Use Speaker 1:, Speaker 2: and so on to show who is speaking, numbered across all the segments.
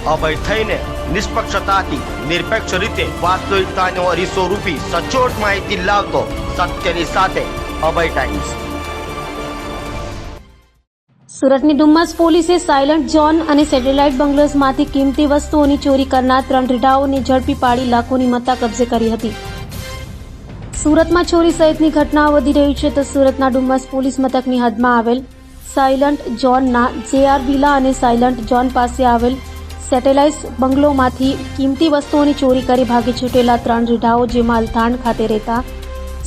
Speaker 1: અભય થઈને નિષ્પક્ષતાથી નિરપેક્ષ રીતે વાસ્તવિકતાનો અરીસો રૂપી સચોટ માહિતી લાવતો સત્યની સાથે અભય ટાઈમ્સ।
Speaker 2: સુરતની ડુમ્મસ પોલીસે સાયલન્ટ ઝોન અને સેટેલાઇટ બંગલોઝમાંથી કિંમતી વસ્તુઓની ચોરી કરનાર 3 રીઢાઓને ઝડપી પાડી લાખોની મત્તા કબજે કરી હતી। સુરતમાં ચોરી સહિતની ઘટનાઓ વધી રહી છે તો સુરતના ડુમ્મસ પોલીસ મથકની હદમાં આવેલ સાયલન્ટ ઝોનના JR વિલા અને સાયલન્ટ ઝોન પાસે આવેલ સેટેલાઇટ બંગલોમાંથી કિંમતી વસ્તુઓની ચોરી કરી ભાગી છૂટેલા 3 રીઢાઓ જેમાં અલથાણ ખાતે રહેતા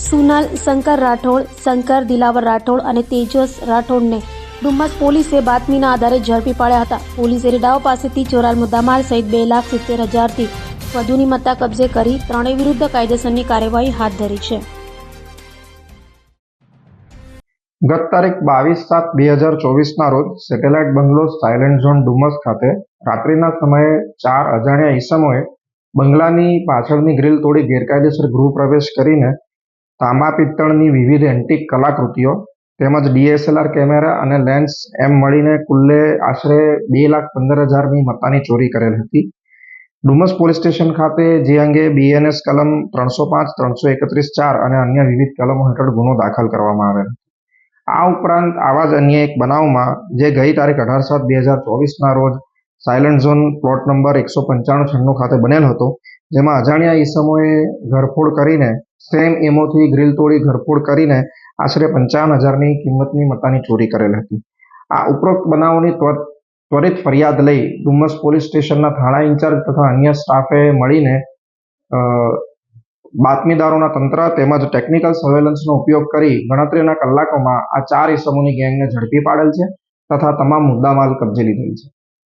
Speaker 2: સુનલ શંકર રાઠોડ, શંકર દિલાવર રાઠોડ અને તેજસ રાઠોડને ડુમ્મસ પોલીસે બાતમીના આધારે ઝડપી પાડ્યા હતા। પોલીસે રીઢાઓ પાસેથી ચોરાલ મુદ્દામાલ સહિત 2,70,000થી વધુની મત્તા કબજે કરી ત્રણેય વિરુદ્ધ કાયદેસરની કાર્યવાહી હાથ ધરી છે।
Speaker 3: ગત તારીખ 22/7/2024ના રોજ સેટેલાઇટ બંગલો સાયલન્ટ ઝોન ડુમસ ખાતે રાત્રિના સમયે 4 અજાણ્યા ઈસમોએ બંગલાની પાછળની ગ્રીલ તોડી ગેરકાયદેસર ગૃહ પ્રવેશ કરીને તાંબા પિત્તળની વિવિધ એન્ટિક કલાકૃતિઓ તેમજ DSLR કેમેરા અને લેન્સ એમ મળીને કુલ્લે આશરે 2,15,000ની મત્તાની ચોરી કરેલ હતી। ડુમસ પોલીસ સ્ટેશન ખાતે જે અંગે BNS કલમ 305, 331(4) અને અન્ય વિવિધ કલમો હેઠળ ગુનો દાખલ કરવામાં આવેલ હતો। આ ઉપરાંત આવા જ અન્ય એક બનાવમાં જે ગઈ તારીખ 18/7/2024ના રોજ સાયલન્ટ ઝોન પ્લોટ નંબર 195-96 ખાતે બનેલ હતો, જેમાં અજાણ્યા ઈસમોએ ઘરફોડ કરીને સેમ એમોથી ગ્રીલ તોડી ઘરફોડ કરીને આશરે 55,000ની કિંમતની મત્તાની ચોરી કરેલ હતી। આ ઉપરોક્ત બનાવોની ત્વરિત ફરિયાદ લઈ ડુમસ પોલીસ સ્ટેશનના થાણા ઇન્ચાર્જ તથા અન્ય સ્ટાફે મળીને બાતમીદારોના તંત્ર તેમજ ટેકનિકલ સર્વેલન્સનો ઉપયોગ કરી ગણતરીના કલાકોમાં આ 4 ઈસમોની ગેંગને ઝડપી પાડેલ છે તથા તમામ મુદ્દામાલ કબજે લીધેલ છે।